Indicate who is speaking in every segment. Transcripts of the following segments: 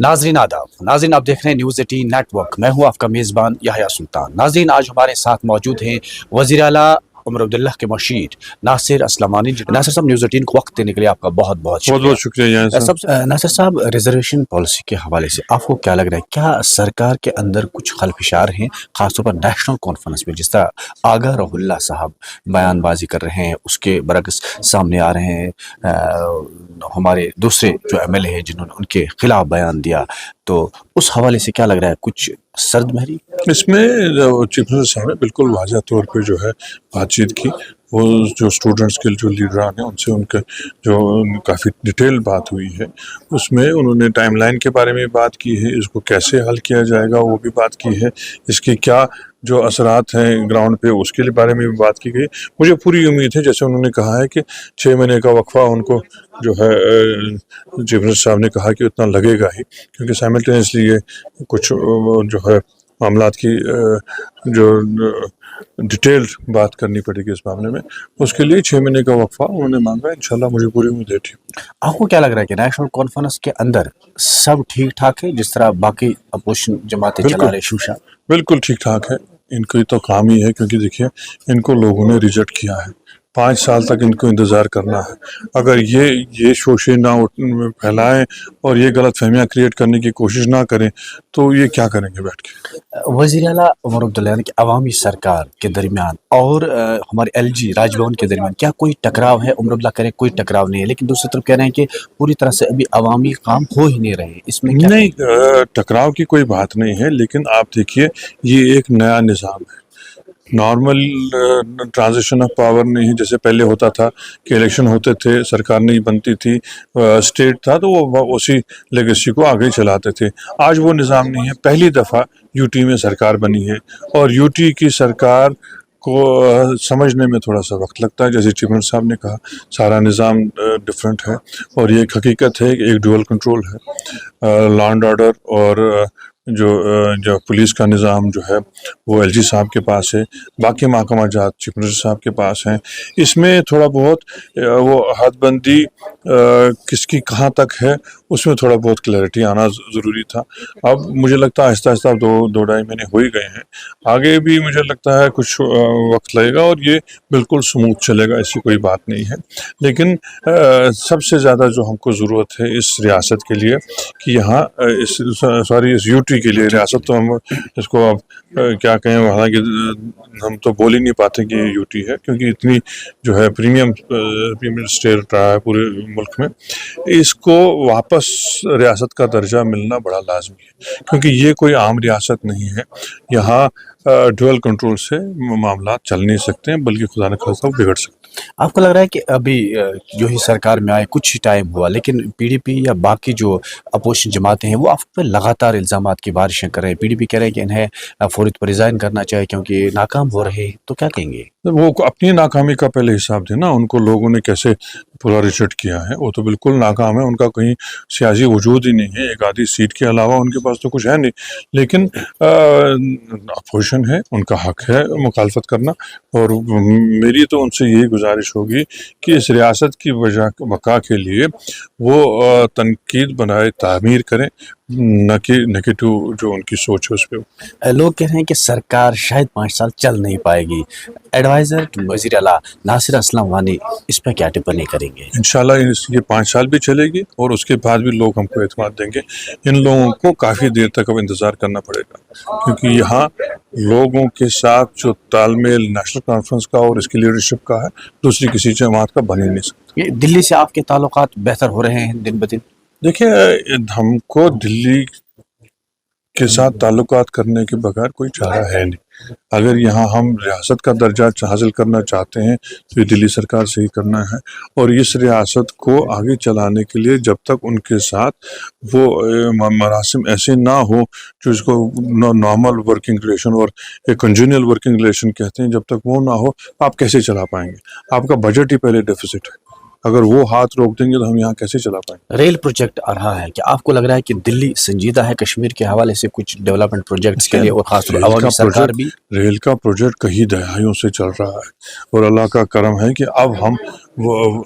Speaker 1: नाजरीन आदाब। नाजरीन आप देख रहे हैं न्यूज़ 18 नेटवर्क। मैं हूं आपका मेज़बान याह्या सुल्तान। नाजरीन आज हमारे साथ मौजूद हैं वज़ीर आला उमर अब्दुल्लाह के मशीर नासिर असलमानी। नासिर साहब, न्यूज़ 18 को वक्त देने के लिए आपका बहुत बहुत
Speaker 2: शुक्रिया।
Speaker 1: नासिर साहब, रिजर्वेशन पॉलिसी के हवाले से आपको क्या लग रहा है, क्या सरकार के अंदर कुछ खलफिशार हैं, खासतौर पर नेशनल कॉन्फ्रेंस में जिस तरह आगा रहुल्ला साहब बयानबाजी कर रहे हैं, उसके बरक्स सामने आ रहे हैं हमारे दूसरे जो MLA हैं जिन्होंने उनके खिलाफ बयान दिया, तो उस हवाले से क्या लग रहा है, कुछ सर्द महरी?
Speaker 2: इसमें चीफ मिनिस्टर साहब ने बिल्कुल वाज़ह तौर पे जो है बातचीत की। वो जो स्टूडेंट्स के जो लीडरान हैं उनसे उनके जो काफ़ी डिटेल बात हुई है, उसमें उन्होंने टाइमलाइन के बारे में बात की है, इसको कैसे हल किया जाएगा वो भी बात की है, इसके क्या जो असरात हैं ग्राउंड पे उसके लिए बारे में भी बात की गई। मुझे पूरी उम्मीद है, जैसे उन्होंने कहा है कि 6 महीने का वक्फा उनको जो है चीफ मिनिस्टर साहब ने कहा कि उतना लगेगा ही, क्योंकि साइमल्टेनियसली ये कुछ जो है मामलात की जो डिटेल्ड बात करनी पड़ेगी इस मामले में, उसके लिए 6 महीने का वक्फा उन्होंने मांगा है। इंशाल्लाह मुझे पूरी उम्मीद है।
Speaker 1: आपको क्या लग रहा है कि नेशनल कॉन्फ्रेंस के अंदर सब ठीक ठाक है, जिस तरह बाकी अपोजिशन जमातें चला रहे शूशा?
Speaker 2: बिल्कुल ठीक ठाक है। इनकी तो काम ही है, क्योंकि देखिए इनको लोगों ने रिजेक्ट किया है, 5 साल तक इनको इंतज़ार करना है। अगर ये शोशे ना फैलाएं और ये गलत फहमियाँ क्रिएट करने की कोशिश ना करें तो ये क्या करेंगे बैठ के।
Speaker 1: वज़ीर आला उमर अब्दुल्लाह की अवामी सरकार के दरमियान और हमारे LG राजभवन के दरमियान क्या कोई टकराव है? उमर अब्दुल्लाह कह रहे हैं कोई टकराव नहीं है, लेकिन दूसरी तरफ कह रहे हैं कि पूरी तरह से अभी अवामी काम हो ही नहीं रहे, इसमें क्या?
Speaker 2: नहीं, टकराव की कोई बात नहीं है, लेकिन आप देखिए ये एक नया निज़ाम है। नॉर्मल ट्रांजिशन ऑफ पावर नहीं है, जैसे पहले होता था कि इलेक्शन होते थे, सरकार नहीं बनती थी, स्टेट था तो वो उसी लेगेसी को आगे चलाते थे। आज वो निज़ाम नहीं है। पहली दफ़ा UT में सरकार बनी है और UT की सरकार को समझने में थोड़ा सा वक्त लगता है। जैसे चीफ मिनिस्टर साहब ने कहा, सारा निज़ाम डिफरेंट है और ये एक हकीकत है कि एक डुअल कंट्रोल है। लॉ एंड ऑर्डर और जो पुलिस का निज़ाम जो है वो LG साहब के पास है, बाकी महकमा जात चीफ मिनिस्टर साहब के पास हैं। इसमें थोड़ा बहुत वो हदबंदी किसकी कहाँ तक है उसमें थोड़ा बहुत क्लैरिटी आना ज़रूरी था। अब मुझे लगता है आहिस्ता आहिस्ता 2-2.5 महीने हो ही गए हैं, आगे भी मुझे लगता है कुछ वक्त लगेगा और ये बिल्कुल स्मूथ चलेगा, ऐसी कोई बात नहीं है। लेकिन सबसे ज़्यादा जो हमको ज़रूरत है इस रियासत के लिए कि यहाँ इस UT के लिए, रियासत तो हम इसको अब क्या कहें, हालांकि हम तो बोल ही नहीं पाते कि ये UT है, क्योंकि इतनी जो है प्रीमियम स्टेट रहा है पूरे मुल्क में। इसको वापस रियासत का दर्जा मिलना बड़ा लाजमी है, क्योंकि ये कोई आम रियासत नहीं है। यहाँ डुअल कंट्रोल से मामला चल नहीं सकते हैं, बल्कि खुदा न खास्ता बिगड़ सकते हैं।
Speaker 1: आपको लग रहा है कि अभी जो ही सरकार में आए कुछ ही टाइम हुआ, लेकिन PDP या बाकी जो अपोजिशन जमातें हैं वो आप पर लगातार इल्ज़ामात की बारिशें कर रहे हैं? PDP कह रहे हैं कि इन्हें फौरी पर रिज़ाइन करना चाहिए क्योंकि नाकाम हो रहे हैं, तो क्या कहेंगे?
Speaker 2: वो अपनी नाकामी का पहले हिसाब देना, उनको लोगों ने कैसे पूरा रिजेक्ट किया है, वो तो बिल्कुल नाकाम है, उनका कहीं सियासी वजूद ही नहीं है, एक आधी सीट के अलावा उनके पास तो कुछ है नहीं। लेकिन अपोजिशन है, उनका हक है मुखालफत करना, और मेरी तो उनसे यही गुजारिश होगी कि इस रियासत की बका के लिए वो तनकीद बनाए तामीर करें, न कि नेगेटिव जो उनकी सोच है उस पर।
Speaker 1: लोग कह रहे हैं कि सरकार शायद 5 साल चल नहीं पाएगी। एडवाइज़र वज़ीर आला नासिर असलमानी इस पर क्या टिप्पणी करेंगे?
Speaker 2: इंशाल्लाह ये 5 साल भी चलेगी और उसके बाद भी लोग हमको एतमाद देंगे। इन लोगों को काफ़ी देर तक अब इंतज़ार करना पड़ेगा, क्योंकि यहाँ लोगों के साथ जो तालमेल नेशनल कॉन्फ्रेंस का और इसकी लीडरशिप का है, दूसरी किसी जमात का बन ही नहीं सकता।
Speaker 1: ये दिल्ली से आपके ताल्लुकात बेहतर हो रहे हैं दिन ब दिन?
Speaker 2: देखिए, हमको दिल्ली के साथ ताल्लुकात करने के बगैर कोई चारा है नहीं। अगर यहाँ हम रियासत का दर्जा हासिल करना चाहते हैं तो ये दिल्ली सरकार से ही करना है, और इस रियासत को आगे चलाने के लिए जब तक उनके साथ वो मरासिम ऐसे ना हो जो इसको नॉर्मल वर्किंग रिलेशन और एक कंजूनियल वर्किंग रिलेशन कहते हैं, जब तक वो ना हो आप कैसे चला पाएंगे? आपका बजट ही पहले डेफिसिट है, अगर वो हाथ रोक देंगे तो हम यहाँ कैसे चला पाएंगे?
Speaker 1: रेल प्रोजेक्ट आ रहा है, क्या आपको लग रहा है कि दिल्ली संजीदा है कश्मीर के हवाले से कुछ डेवलपमेंट प्रोजेक्ट्स के लिए, और खासतौर अवामी सरकार भी?
Speaker 2: रेल का प्रोजेक्ट कई दहाइयों से चल रहा है और अल्लाह का करम है कि अब हम وہ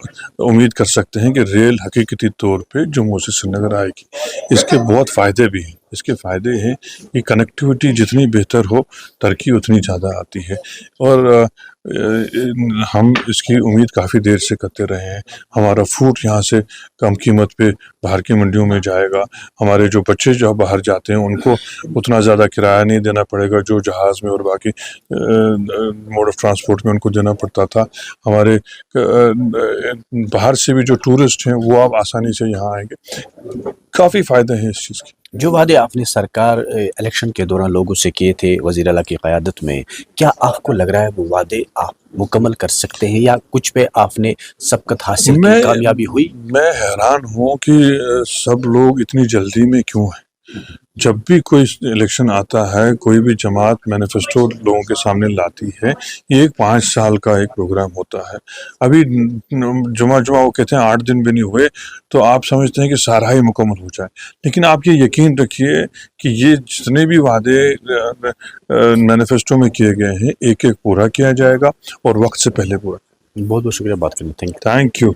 Speaker 2: امید کر سکتے ہیں کہ ریل حقیقتی طور پہ جموں سے سری نگر آئے گی۔ اس کے بہت فائدے بھی ہیں، اس کے فائدے ہیں کہ کنیکٹیوٹی جتنی بہتر ہو ترقی اتنی زیادہ آتی ہے، اور ہم اس کی امید کافی دیر سے کرتے رہے ہیں۔ ہمارا فوڈ یہاں سے کم قیمت پہ باہر کی منڈیوں میں جائے گا، ہمارے جو بچے جو باہر جاتے ہیں ان کو اتنا زیادہ کرایہ نہیں دینا پڑے گا جو جہاز میں اور باقی موڈ آف ٹرانسپورٹ میں ان کو دینا پڑتا تھا۔ ہمارے باہر سے بھی جو ٹورسٹ ہیں وہ اب آسانی سے یہاں آئیں گے، کافی فائدے ہیں اس چیز کے۔
Speaker 1: جو وعدے آپ نے سرکار الیکشن کے دوران لوگوں سے کیے تھے وزیر اعلیٰ کی قیادت میں، کیا آپ کو لگ رہا ہے وہ وعدے آپ مکمل کر سکتے ہیں، یا کچھ پہ آپ نے سبقت حاصل کی،
Speaker 2: میں
Speaker 1: کامیابی ہوئی؟
Speaker 2: میں حیران ہوں کہ سب لوگ اتنی جلدی میں کیوں ہیں۔ جب بھی کوئی الیکشن آتا ہے، کوئی بھی جماعت مینیفیسٹو لوگوں کے سامنے لاتی ہے، یہ ایک 5 سال کا ایک پروگرام ہوتا ہے۔ ابھی جمعہ وہ کہتے ہیں 8 دن بھی نہیں ہوئے تو آپ سمجھتے ہیں کہ سارا ہی مکمل ہو جائے، لیکن آپ یہ یقین رکھیے کہ یہ جتنے بھی وعدے مینیفیسٹو میں کیے گئے ہیں ایک ایک پورا کیا جائے گا، اور وقت سے پہلے پورا۔
Speaker 1: بہت بہت شکریہ بات کرنے، تھینک یو۔
Speaker 2: Thank you.